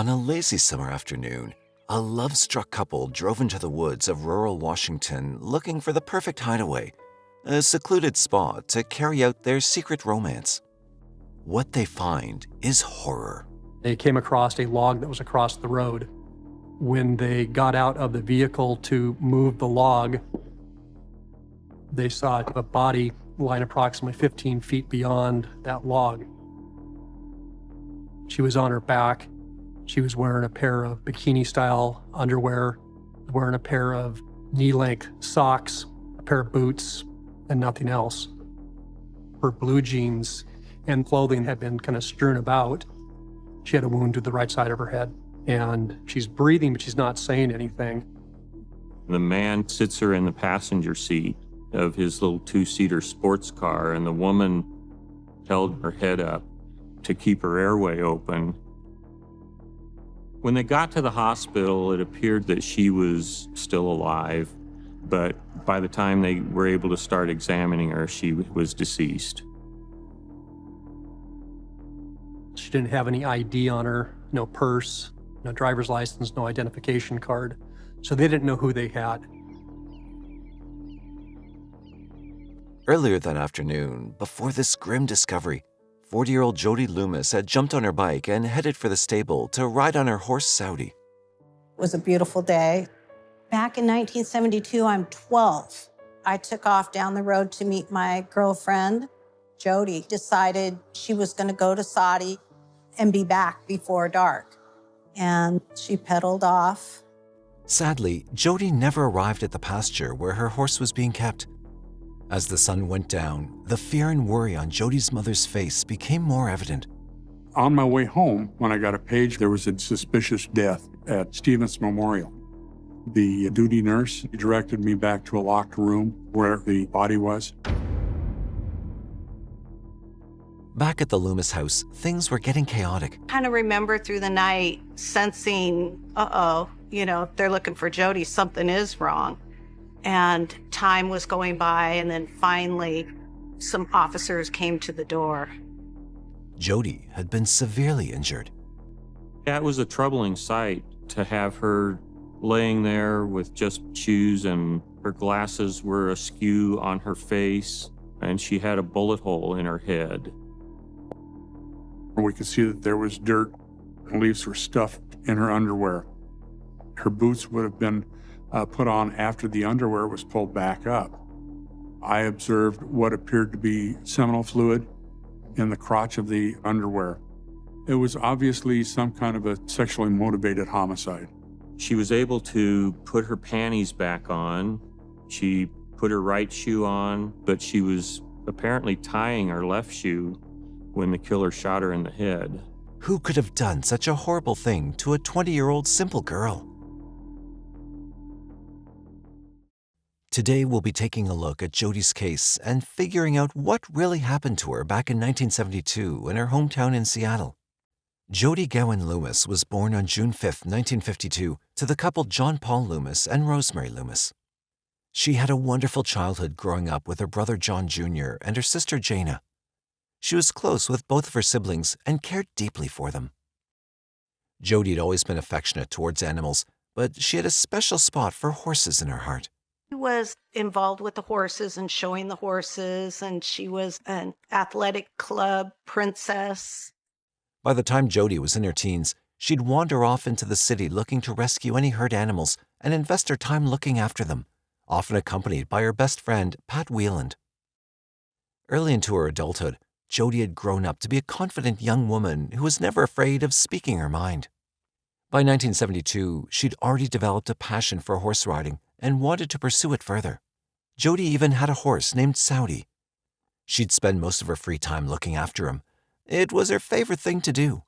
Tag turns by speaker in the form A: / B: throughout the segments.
A: On a lazy summer afternoon, a love-struck couple drove into the woods of rural Washington looking for the perfect hideaway, a secluded spot to carry out their secret romance. What they find is horror.
B: They came across a log that was across the road. When they got out of the vehicle to move the log, they saw a body lying approximately 15 feet beyond that log. She was on her back. She was wearing a pair of bikini-style underwear, wearing a pair of knee-length socks, a pair of boots, and nothing else. Her blue jeans and clothing had been kind of strewn about. She had a wound to the right side of her head, and she's breathing, but she's not saying anything.
C: The man sits her in the passenger seat of his little two-seater sports car, and the woman held her head up to keep her airway open. When they got to the hospital, it appeared that she was still alive, but by the time they were able to start examining her, she was deceased.
B: She didn't have any ID on her, no purse, no driver's license, no identification card, so they didn't know who they had.
A: Earlier that afternoon, before this grim discovery, 40-year-old Jody Loomis had jumped on her bike and headed for the stable to ride on her horse, Saudi.
D: It was a beautiful day. Back in 1972, I'm 12. I took off down the road to meet my girlfriend. Jody decided she was going to go to Saudi and be back before dark. And she pedaled off.
A: Sadly, Jody never arrived at the pasture where her horse was being kept. As the sun went down, the fear and worry on Jody's mother's face became more evident.
E: On my way home, when I got a page, there was a suspicious death at Stevens Memorial. The duty nurse directed me back to a locked room where the body was.
A: Back at the Loomis house, things were getting chaotic.
D: Kind of remember through the night sensing, they're looking for Jody, something is wrong. And time was going by, and then finally some officers came to the door.
A: Jody had been severely injured.
C: Yeah, it was a troubling sight to have her laying there with just shoes, and her glasses were askew on her face, and she had a bullet hole in her head.
E: We could see that there was dirt and leaves were stuffed in her underwear. Her boots would have been put on after the underwear was pulled back up. I observed what appeared to be seminal fluid in the crotch of the underwear. It was obviously some kind of a sexually motivated homicide.
C: She was able to put her panties back on. She put her right shoe on, but she was apparently tying her left shoe when the killer shot her in the head.
A: Who could have done such a horrible thing to a 20-year-old simple girl? Today, we'll be taking a look at Jody's case and figuring out what really happened to her back in 1972 in her hometown in Seattle. Jody Gowan Loomis was born on June 5, 1952, to the couple John Paul Loomis and Rosemary Loomis. She had a wonderful childhood growing up with her brother John Jr. and her sister Jana. She was close with both of her siblings and cared deeply for them. Jody had always been affectionate towards animals, but she had a special spot for horses in her heart.
D: She was involved with the horses and showing the horses, and she was an athletic club princess.
A: By the time Jody was in her teens, she'd wander off into the city looking to rescue any hurt animals and invest her time looking after them, often accompanied by her best friend, Pat Wheeland. Early into her adulthood, Jody had grown up to be a confident young woman who was never afraid of speaking her mind. By 1972, she'd already developed a passion for horse riding and wanted to pursue it further. Jody even had a horse named Saudi. She'd spend most of her free time looking after him. It was her favorite thing to do.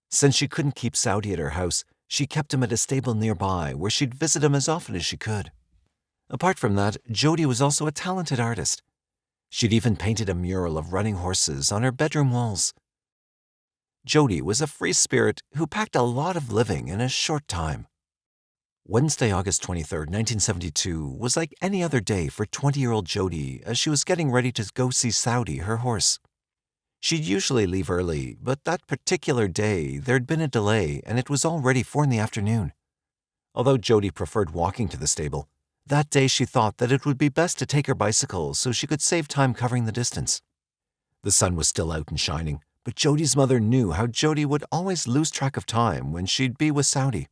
A: Since she couldn't keep Saudi at her house, she kept him at a stable nearby where she'd visit him as often as she could. Apart from that, Jody was also a talented artist. She'd even painted a mural of running horses on her bedroom walls. Jody was a free spirit who packed a lot of living in a short time. Wednesday, August 23, 1972, was like any other day for 20-year-old Jody as she was getting ready to go see Saudi, her horse. She'd usually leave early, but that particular day there'd been a delay and it was already 4 in the afternoon. Although Jody preferred walking to the stable, that day she thought that it would be best to take her bicycle so she could save time covering the distance. The sun was still out and shining, but Jody's mother knew how Jody would always lose track of time when she'd be with Saudi.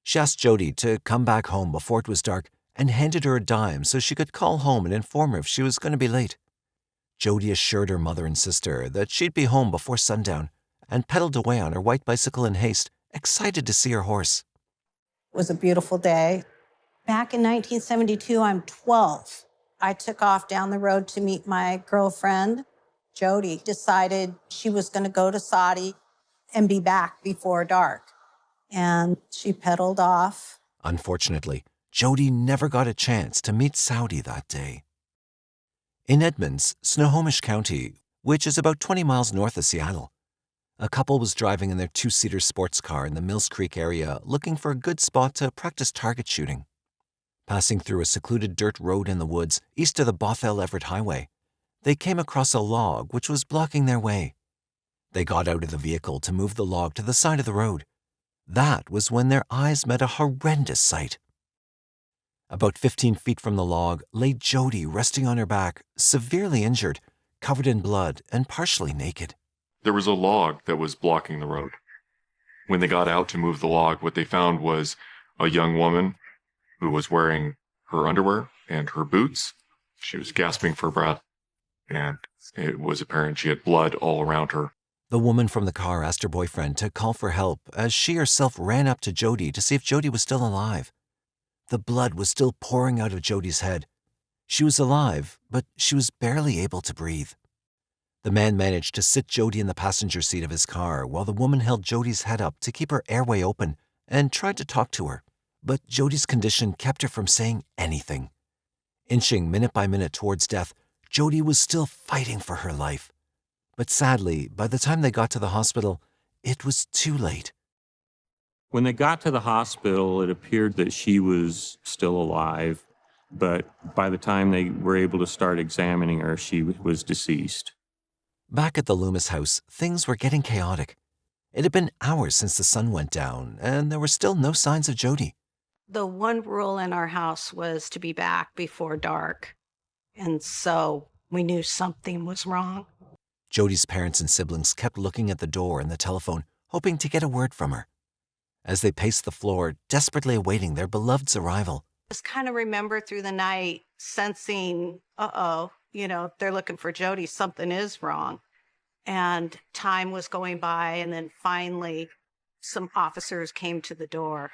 A: She asked Jody to come back home before it was dark and handed her a dime so she could call home and inform her if she was going to be late. Jody assured her mother and sister that she'd be home before sundown and pedaled away on her white bicycle in haste, excited to see her horse.
D: It was a beautiful day. Back in 1972, I'm 12. I took off down the road to meet my girlfriend. Jody decided she was going to go to Saudi and be back before dark. And she pedaled off.
A: Unfortunately, Jody never got a chance to meet Saudi that day. In Edmonds, Snohomish County, which is about 20 miles north of Seattle, a couple was driving in their two-seater sports car in the Mills Creek area looking for a good spot to practice target shooting. Passing through a secluded dirt road in the woods east of the Bothell-Everett Highway, they came across a log which was blocking their way. They got out of the vehicle to move the log to the side of the road. That was when their eyes met a horrendous sight. About 15 feet from the log lay Jody resting on her back, severely injured, covered in blood, and partially naked.
F: There was a log that was blocking the road. When they got out to move the log, what they found was a young woman who was wearing her underwear and her boots. She was gasping for breath, and it was apparent she had blood all around her.
A: The woman from the car asked her boyfriend to call for help as she herself ran up to Jody to see if Jody was still alive. The blood was still pouring out of Jody's head. She was alive, but she was barely able to breathe. The man managed to sit Jody in the passenger seat of his car while the woman held Jody's head up to keep her airway open and tried to talk to her. But Jody's condition kept her from saying anything. Inching minute by minute towards death, Jody was still fighting for her life. But sadly, by the time they got to the hospital, it was too late.
C: When they got to the hospital, it appeared that she was still alive, but by the time they were able to start examining her, she was deceased.
A: Back at the Loomis house, things were getting chaotic. It had been hours since the sun went down, and there were still no signs of Jody.
D: The one rule in our house was to be back before dark. And so we knew something was wrong.
A: Jody's parents and siblings kept looking at the door and the telephone, hoping to get a word from her. As they paced the floor, desperately awaiting their beloved's arrival.
D: Just kind of remember through the night sensing, they're looking for Jody, something is wrong. And time was going by, and then finally some officers came to the door.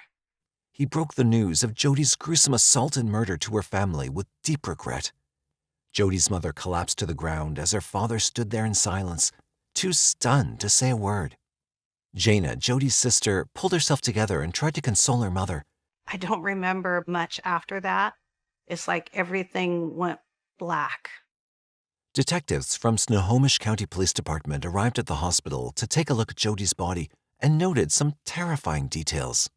A: He broke the news of Jody's gruesome assault and murder to her family with deep regret. Jody's mother collapsed to the ground as her father stood there in silence, too stunned to say a word. Jana, Jody's sister, pulled herself together and tried to console her mother.
D: I don't remember much after that. It's like everything went black.
A: Detectives from Snohomish County Police Department arrived at the hospital to take a look at Jody's body and noted some terrifying details.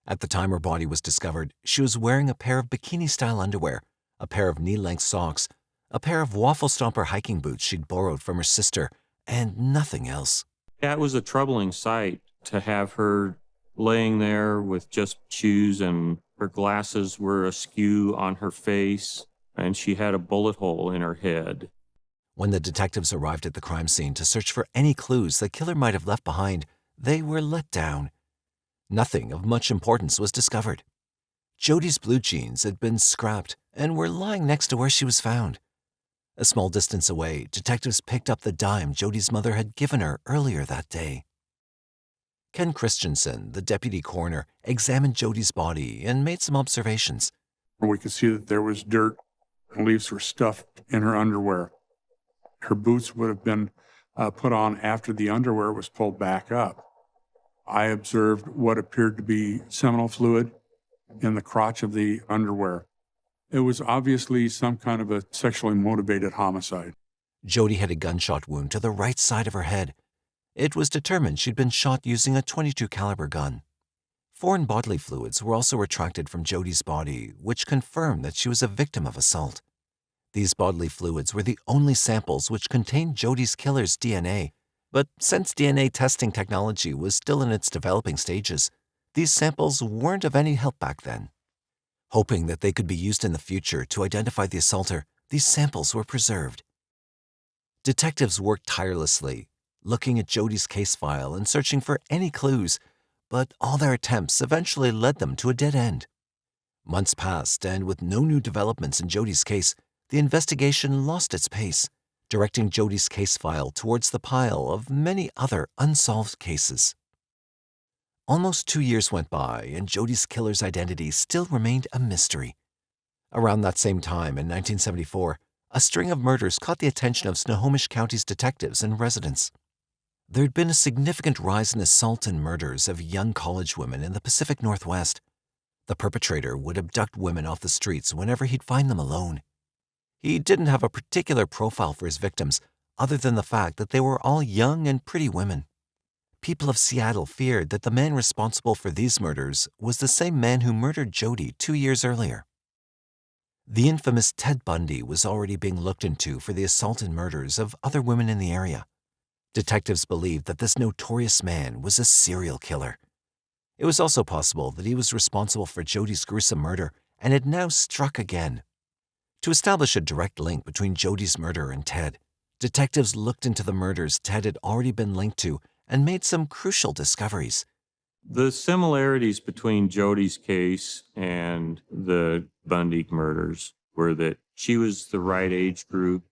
A: At the time her body was discovered, she was wearing a pair of bikini-style underwear, a pair of knee-length socks, a pair of waffle stomper hiking boots she'd borrowed from her sister, and nothing else.
C: That was a troubling sight to have her laying there with just shoes, and her glasses were askew on her face, and she had a bullet hole in her head.
A: When the detectives arrived at the crime scene to search for any clues the killer might have left behind, they were let down. Nothing of much importance was discovered. Jody's blue jeans had been scrapped and were lying next to where she was found. A small distance away, detectives picked up the dime Jody's mother had given her earlier that day. Ken Christensen, the deputy coroner, examined Jody's body and made some observations.
E: We could see that there was dirt and leaves were stuffed in her underwear. Her boots would have been put on after the underwear was pulled back up. I observed what appeared to be seminal fluid in the crotch of the underwear. It was obviously some kind of a sexually motivated homicide.
A: Jody had a gunshot wound to the right side of her head. It was determined she'd been shot using a .22 caliber gun. Foreign bodily fluids were also retracted from Jody's body, which confirmed that she was a victim of assault. These bodily fluids were the only samples which contained Jody's killer's DNA, but since DNA testing technology was still in its developing stages, these samples weren't of any help back then. Hoping that they could be used in the future to identify the assaulter, these samples were preserved. Detectives worked tirelessly, looking at Jody's case file and searching for any clues, but all their attempts eventually led them to a dead end. Months passed, and with no new developments in Jody's case, the investigation lost its pace, directing Jody's case file towards the pile of many other unsolved cases. Almost 2 years went by, and Jody's killer's identity still remained a mystery. Around that same time, in 1974, a string of murders caught the attention of Snohomish County's detectives and residents. There had been a significant rise in assault and murders of young college women in the Pacific Northwest. The perpetrator would abduct women off the streets whenever he'd find them alone. He didn't have a particular profile for his victims, other than the fact that they were all young and pretty women. People of Seattle feared that the man responsible for these murders was the same man who murdered Jody 2 years earlier. The infamous Ted Bundy was already being looked into for the assault and murders of other women in the area. Detectives believed that this notorious man was a serial killer. It was also possible that he was responsible for Jody's gruesome murder and had now struck again. To establish a direct link between Jody's murder and Ted, detectives looked into the murders Ted had already been linked to and made some crucial discoveries.
C: The similarities between Jody's case and the Bundy murders were that she was the right age group,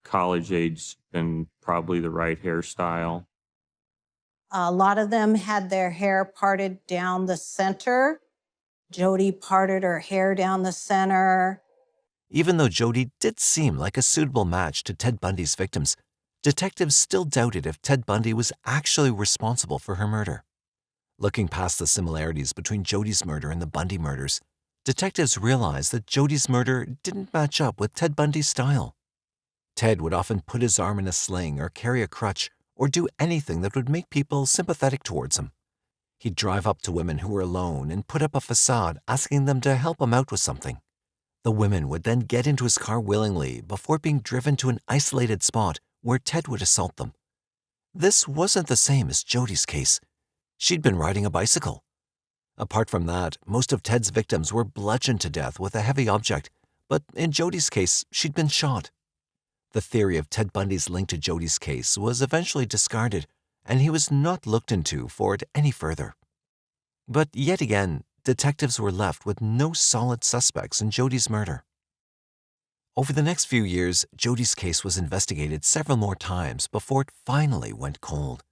C: college age, and probably the right hairstyle.
D: A lot of them had their hair parted down the center. Jody parted her hair down the center.
A: Even though Jody did seem like a suitable match to Ted Bundy's victims, detectives still doubted if Ted Bundy was actually responsible for her murder. Looking past the similarities between Jody's murder and the Bundy murders, detectives realized that Jody's murder didn't match up with Ted Bundy's style. Ted would often put his arm in a sling or carry a crutch or do anything that would make people sympathetic towards him. He'd drive up to women who were alone and put up a facade asking them to help him out with something. The women would then get into his car willingly before being driven to an isolated spot where Ted would assault them. This wasn't the same as Jody's case. She'd been riding a bicycle. Apart from that, most of Ted's victims were bludgeoned to death with a heavy object, but in Jody's case, she'd been shot. The theory of Ted Bundy's link to Jody's case was eventually discarded, and he was not looked into for it any further. But yet again, detectives were left with no solid suspects in Jody's murder. Over the next few years, Jody's case was investigated several more times before it finally went cold.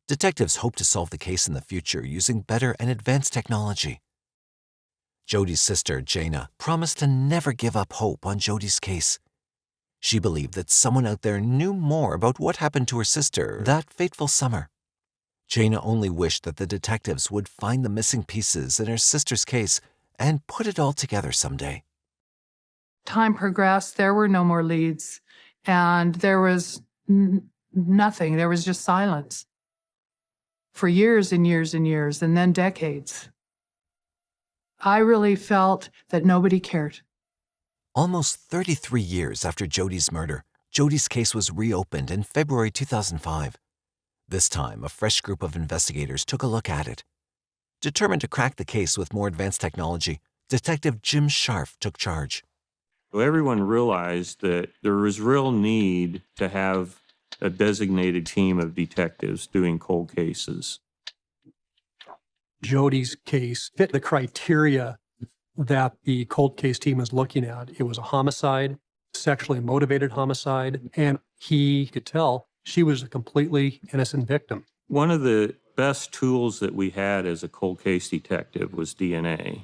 A: Detectives hoped to solve the case in the future using better and advanced technology. Jody's sister, Jana, promised to never give up hope on Jody's case. She believed that someone out there knew more about what happened to her sister that fateful summer. Jana only wished that the detectives would find the missing pieces in her sister's case and put it all together someday.
G: Time progressed, there were no more leads, and there was nothing. There was just silence for years and years and years, and then decades. I really felt that nobody cared.
A: Almost 33 years after Jody's murder, Jody's case was reopened in February 2005. This time, a fresh group of investigators took a look at it. Determined to crack the case with more advanced technology, Detective Jim Scharf took charge.
C: So everyone realized that there was real need to have a designated team of detectives doing cold cases.
B: Jody's case fit the criteria that the cold case team was looking at. It was a homicide, sexually motivated homicide, and he could tell she was a completely innocent victim.
C: One of the best tools that we had as a cold case detective was DNA.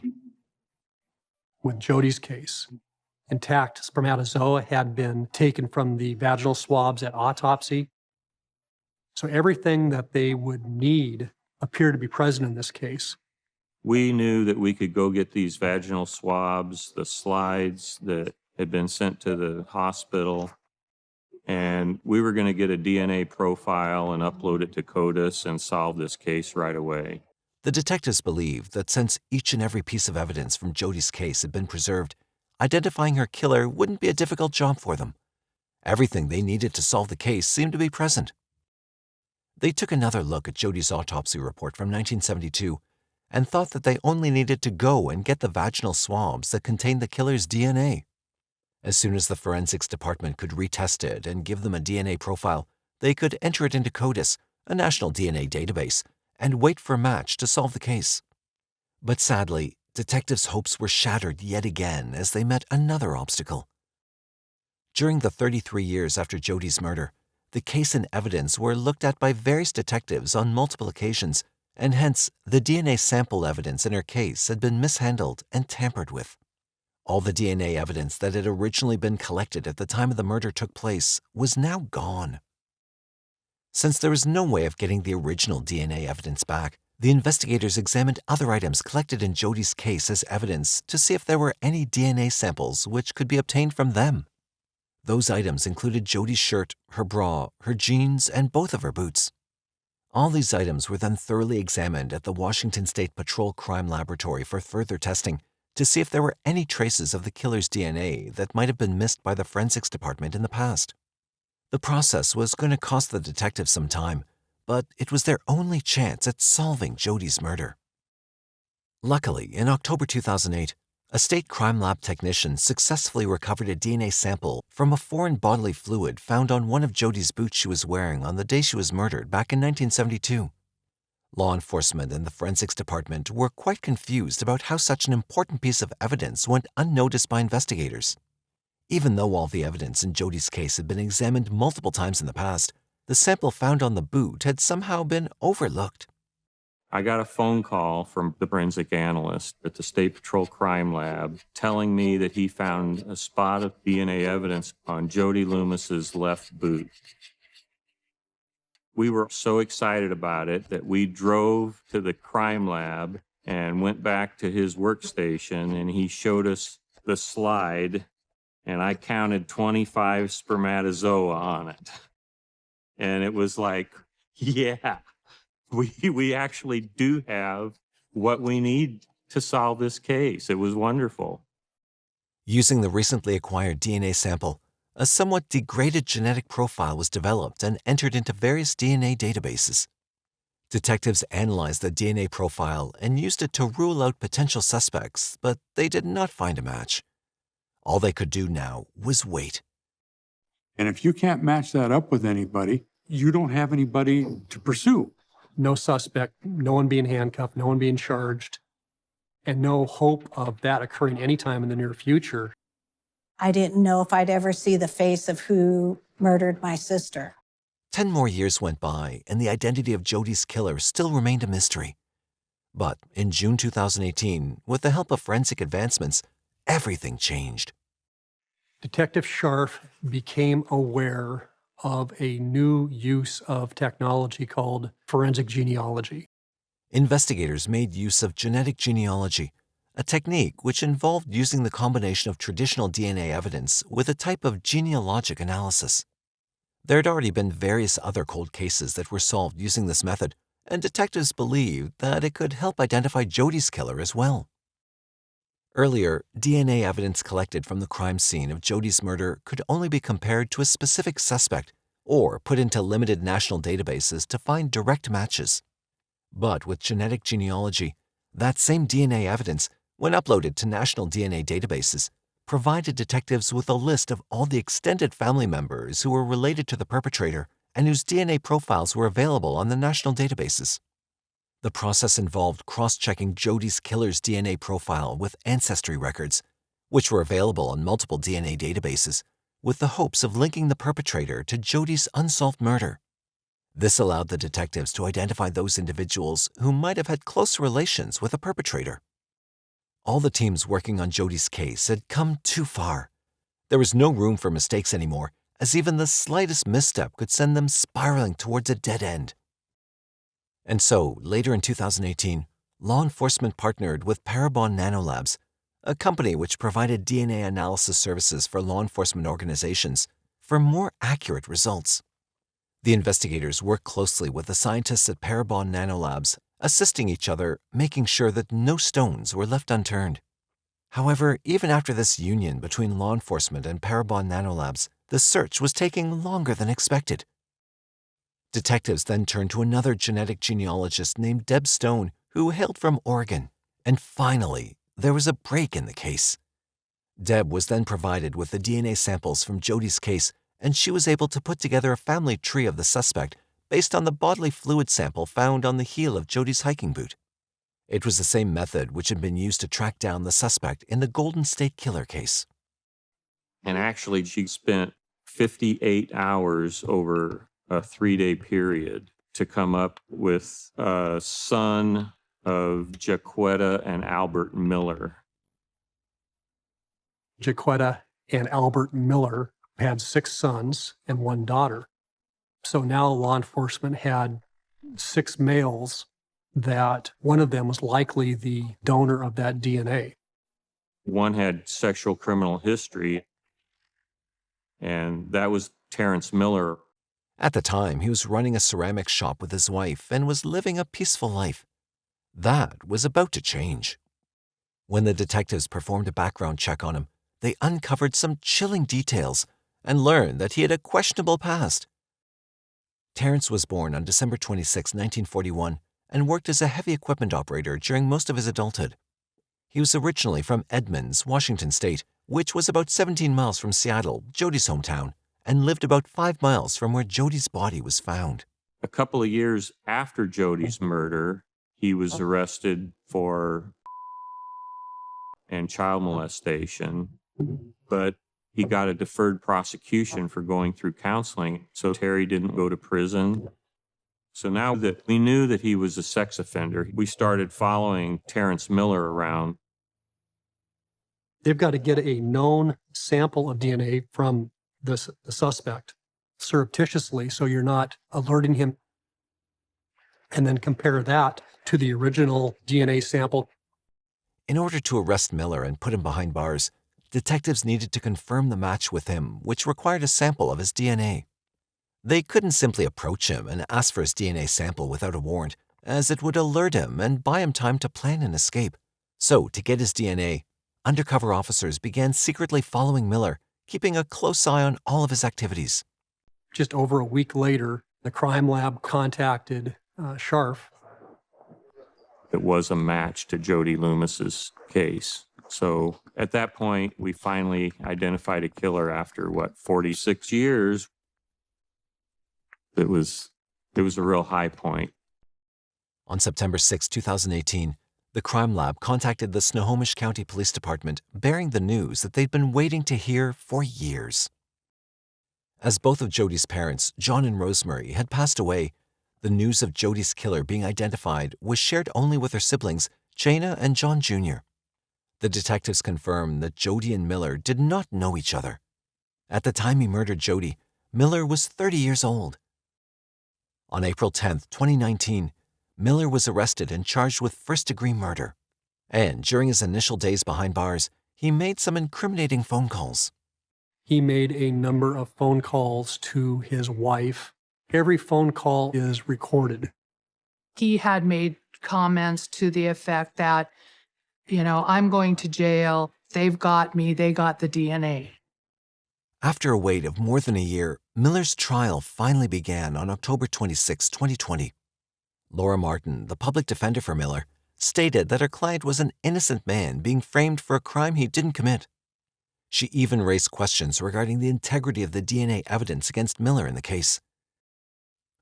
B: With Jody's case, intact spermatozoa had been taken from the vaginal swabs at autopsy. So everything that they would need appeared to be present in this case.
C: We knew that we could go get these vaginal swabs, the slides that had been sent to the hospital, and we were going to get a DNA profile and upload it to CODIS and solve this case right away.
A: The detectives believed that since each and every piece of evidence from Jody's case had been preserved, identifying her killer wouldn't be a difficult job for them. Everything they needed to solve the case seemed to be present. They took another look at Jody's autopsy report from 1972 and thought that they only needed to go and get the vaginal swabs that contained the killer's DNA. As soon as the forensics department could retest it and give them a DNA profile, they could enter it into CODIS, a national DNA database, and wait for a match to solve the case. But sadly, detectives' hopes were shattered yet again as they met another obstacle. During the 33 years after Jody's murder, the case and evidence were looked at by various detectives on multiple occasions, and hence the DNA sample evidence in her case had been mishandled and tampered with. All the DNA evidence that had originally been collected at the time of the murder took place was now gone. Since there was no way of getting the original DNA evidence back, the investigators examined other items collected in Jody's case as evidence to see if there were any DNA samples which could be obtained from them. Those items included Jody's shirt, her bra, her jeans, and both of her boots. All these items were then thoroughly examined at the Washington State Patrol Crime Laboratory for further testing to see if there were any traces of the killer's DNA that might have been missed by the forensics department in the past. The process was going to cost the detectives some time, but it was their only chance at solving Jody's murder. Luckily, in October 2008, a state crime lab technician successfully recovered a DNA sample from a foreign bodily fluid found on one of Jody's boots she was wearing on the day she was murdered back in 1972. Law enforcement and the forensics department were quite confused about how such an important piece of evidence went unnoticed by investigators. Even though all the evidence in Jody's case had been examined multiple times in the past, the sample found on the boot had somehow been overlooked.
C: I got a phone call from the forensic analyst at the State Patrol Crime Lab telling me that he found a spot of DNA evidence on Jody Loomis's left boot. We were so excited about it that we drove to the crime lab and went back to his workstation, and he showed us the slide, and I counted 25 spermatozoa on it. And it was like, yeah. We actually do have what we need to solve this case. It was wonderful.
A: Using the recently acquired DNA sample, a somewhat degraded genetic profile was developed and entered into various DNA databases. Detectives analyzed the DNA profile and used it to rule out potential suspects, but they did not find a match. All they could do now was wait.
E: And if you can't match that up with anybody, you don't have anybody to pursue.
B: No suspect, no one being handcuffed, no one being charged, and no hope of that occurring anytime in the near future.
D: I didn't know if I'd ever see the face of who murdered my sister.
A: 10 more years went by, and the identity of Jody's killer still remained a mystery. But in June 2018, with the help of forensic advancements, everything changed.
B: Detective Scharf became aware of a new use of technology called forensic genealogy.
A: Investigators made use of genetic genealogy, a technique which involved using the combination of traditional DNA evidence with a type of genealogic analysis. There had already been various other cold cases that were solved using this method, and detectives believed that it could help identify Jody's killer as well. Earlier, DNA evidence collected from the crime scene of Jody's murder could only be compared to a specific suspect or put into limited national databases to find direct matches. But with genetic genealogy, that same DNA evidence, when uploaded to national DNA databases, provided detectives with a list of all the extended family members who were related to the perpetrator and whose DNA profiles were available on the national databases. The process involved cross-checking Jody's killer's DNA profile with ancestry records, which were available on multiple DNA databases, with the hopes of linking the perpetrator to Jody's unsolved murder. This allowed the detectives to identify those individuals who might have had close relations with the perpetrator. All the teams working on Jody's case had come too far. There was no room for mistakes anymore, as even the slightest misstep could send them spiraling towards a dead end. And so, later in 2018, law enforcement partnered with Parabon Nanolabs, a company which provided DNA analysis services for law enforcement organizations, for more accurate results. The investigators worked closely with the scientists at Parabon Nanolabs, assisting each other, making sure that no stones were left unturned. However, even after this union between law enforcement and Parabon Nanolabs, the search was taking longer than expected. Detectives then turned to another genetic genealogist named Deb Stone, who hailed from Oregon. And finally, there was a break in the case. Deb was then provided with the DNA samples from Jody's case, and she was able to put together a family tree of the suspect based on the bodily fluid sample found on the heel of Jody's hiking boot. It was the same method which had been used to track down the suspect in the Golden State Killer case.
C: And actually, she spent 58 hours over a 3-day period to come up with a son of Jaquetta and Albert Miller.
B: Jaquetta and Albert Miller had 6 sons and 1 daughter. So now law enforcement had 6 males that one of them was likely the donor of that DNA.
C: One had sexual criminal history, and that was Terrence Miller.
A: At the time, he was running a ceramics shop with his wife and was living a peaceful life. That was about to change. When the detectives performed a background check on him, they uncovered some chilling details and learned that he had a questionable past. Terrence was born on December 26, 1941, and worked as a heavy equipment operator during most of his adulthood. He was originally from Edmonds, Washington State, which was about 17 miles from Seattle, Jody's hometown, and lived about 5 miles from where Jody's body was found.
C: A couple of years after Jody's murder, he was arrested for and child molestation, but he got a deferred prosecution for going through counseling, so Terry didn't go to prison. So now that we knew that he was a sex offender, we started following Terrence Miller around.
B: They've got to get a known sample of DNA from the suspect surreptitiously, so you're not alerting him, and then compare that to the original DNA sample.
A: In order to arrest Miller and put him behind bars, detectives needed to confirm the match with him, which required a sample of his DNA. They couldn't simply approach him and ask for his DNA sample without a warrant, as it would alert him and buy him time to plan an escape. So, to get his DNA, undercover officers began secretly following Miller, keeping a close eye on all of his activities.
B: Just over a week later, the crime lab contacted Scharf.
C: It was a match to Jody Loomis's case. So at that point, we finally identified a killer after, 46 years. It was a real high point.
A: On September 6, 2018, the crime lab contacted the Snohomish County Police Department, bearing the news that they'd been waiting to hear for years. As both of Jody's parents, John and Rosemary, had passed away, the news of Jody's killer being identified was shared only with her siblings, Jana and John Jr. The detectives confirmed that Jody and Miller did not know each other. At the time he murdered Jody, Miller was 30 years old. On April 10, 2019, Miller was arrested and charged with first-degree murder. And during his initial days behind bars, he made some incriminating phone calls.
B: He made a number of phone calls to his wife. Every phone call is recorded.
G: He had made comments to the effect that, I'm going to jail. They've got me. They got the DNA.
A: After a wait of more than a year, Miller's trial finally began on October 26, 2020. Laura Martin, the public defender for Miller, stated that her client was an innocent man being framed for a crime he didn't commit. She even raised questions regarding the integrity of the DNA evidence against Miller in the case.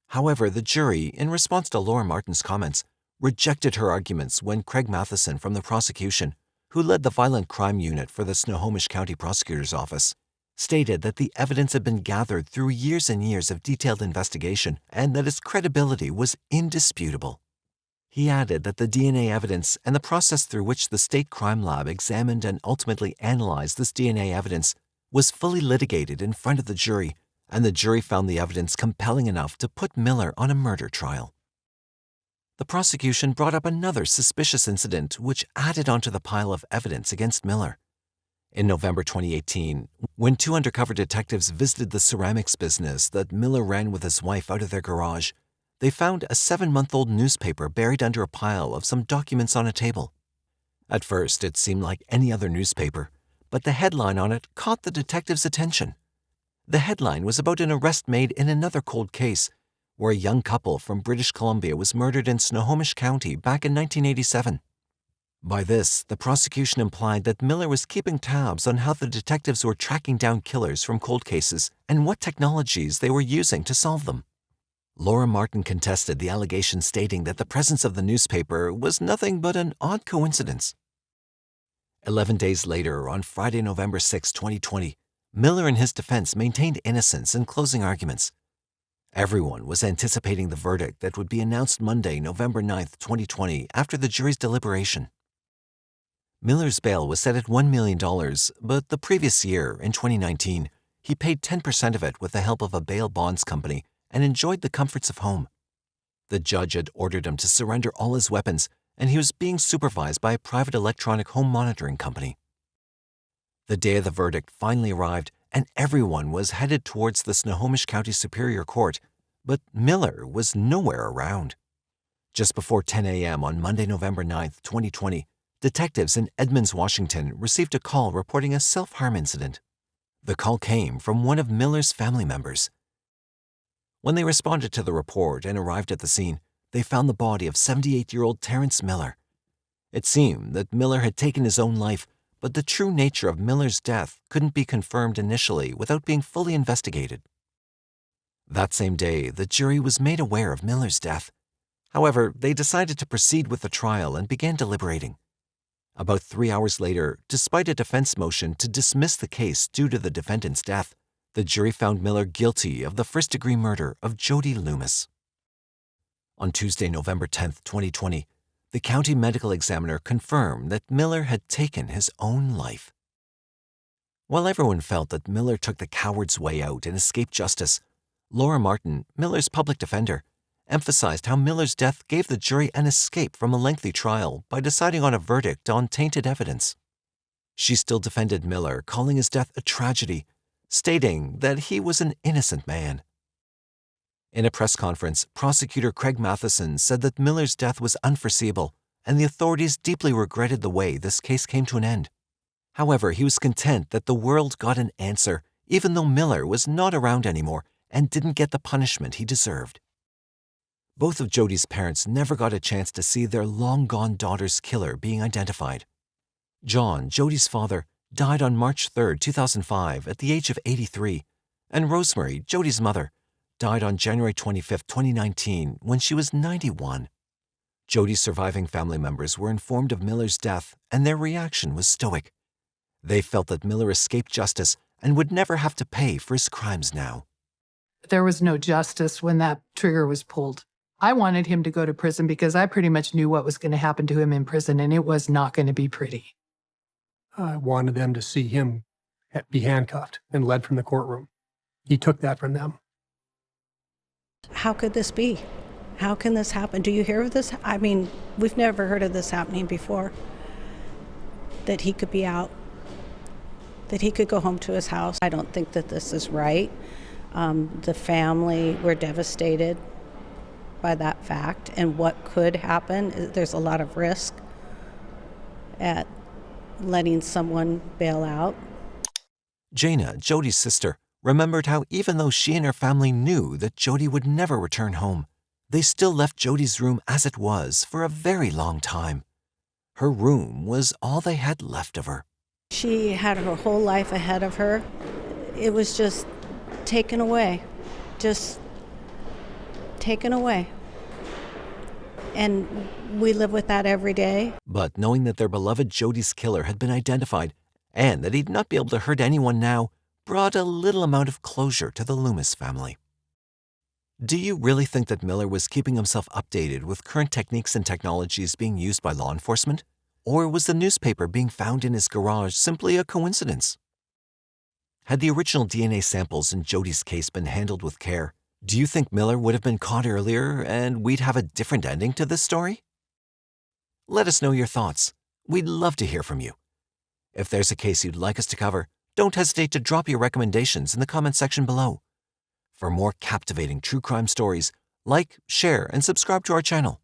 A: However, the jury, in response to Laura Martin's comments, rejected her arguments when Craig Matheson from the prosecution, who led the violent crime unit for the Snohomish County Prosecutor's Office, stated that the evidence had been gathered through years and years of detailed investigation and that its credibility was indisputable. He added that the DNA evidence and the process through which the state crime lab examined and ultimately analyzed this DNA evidence was fully litigated in front of the jury, and the jury found the evidence compelling enough to put Miller on a murder trial. The prosecution brought up another suspicious incident which added onto the pile of evidence against Miller. In November 2018, when 2 undercover detectives visited the ceramics business that Miller ran with his wife out of their garage, they found a 7-month-old newspaper buried under a pile of some documents on a table. At first, it seemed like any other newspaper, but the headline on it caught the detective's attention. The headline was about an arrest made in another cold case, where a young couple from British Columbia was murdered in Snohomish County back in 1987. By this, the prosecution implied that Miller was keeping tabs on how the detectives were tracking down killers from cold cases and what technologies they were using to solve them. Laura Martin contested the allegation, stating that the presence of the newspaper was nothing but an odd coincidence. 11 days later, on Friday, November 6, 2020, Miller and his defense maintained innocence in closing arguments. Everyone was anticipating the verdict that would be announced Monday, November 9, 2020, after the jury's deliberation. Miller's bail was set at $1 million, but the previous year, in 2019, he paid 10% of it with the help of a bail bonds company and enjoyed the comforts of home. The judge had ordered him to surrender all his weapons, and he was being supervised by a private electronic home monitoring company. The day of the verdict finally arrived, and everyone was headed towards the Snohomish County Superior Court, but Miller was nowhere around. Just before 10 a.m. on Monday, November 9, 2020, detectives in Edmonds, Washington received a call reporting a self-harm incident. The call came from one of Miller's family members. When they responded to the report and arrived at the scene, they found the body of 78-year-old Terrence Miller. It seemed that Miller had taken his own life, but the true nature of Miller's death couldn't be confirmed initially without being fully investigated. That same day, the jury was made aware of Miller's death. However, they decided to proceed with the trial and began deliberating. About 3 hours later, despite a defense motion to dismiss the case due to the defendant's death, the jury found Miller guilty of the first-degree murder of Jody Loomis. On Tuesday, November 10, 2020, the county medical examiner confirmed that Miller had taken his own life. While everyone felt that Miller took the coward's way out and escaped justice, Laura Martin, Miller's public defender, emphasized how Miller's death gave the jury an escape from a lengthy trial by deciding on a verdict on tainted evidence. She still defended Miller, calling his death a tragedy, stating that he was an innocent man. In a press conference, prosecutor Craig Matheson said that Miller's death was unforeseeable, and the authorities deeply regretted the way this case came to an end. However, he was content that the world got an answer, even though Miller was not around anymore and didn't get the punishment he deserved. Both of Jody's parents never got a chance to see their long-gone daughter's killer being identified. John, Jody's father, died on March 3, 2005 at the age of 83, and Rosemary, Jody's mother, died on January 25, 2019 when she was 91. Jody's surviving family members were informed of Miller's death, and their reaction was stoic. They felt that Miller escaped justice and would never have to pay for his crimes now.
G: There was no justice when that trigger was pulled. I wanted him to go to prison because I pretty much knew what was going to happen to him in prison, and it was not going to be pretty.
B: I wanted them to see him be handcuffed and led from the courtroom. He took that from them.
D: How could this be? How can this happen? Do you hear of this? I mean, we've never heard of this happening before. That he could be out, that he could go home to his house. I don't think that this is right. The family were devastated by that fact and what could happen. There's a lot of risk at letting someone bail out.
A: Jana, Jody's sister, remembered how even though she and her family knew that Jody would never return home, they still left Jody's room as it was for a very long time. Her room was all they had left of her.
D: She had her whole life ahead of her. It was just taken away, just taken away. And we live with that every day.
A: But knowing that their beloved Jody's killer had been identified and that he'd not be able to hurt anyone now brought a little amount of closure to the Loomis family. Do you really think that Miller was keeping himself updated with current techniques and technologies being used by law enforcement? Or was the newspaper being found in his garage simply a coincidence? Had the original DNA samples in Jody's case been handled with care, do you think Miller would have been caught earlier and we'd have a different ending to this story? Let us know your thoughts. We'd love to hear from you. If there's a case you'd like us to cover, don't hesitate to drop your recommendations in the comment section below. For more captivating true crime stories, like, share, and subscribe to our channel.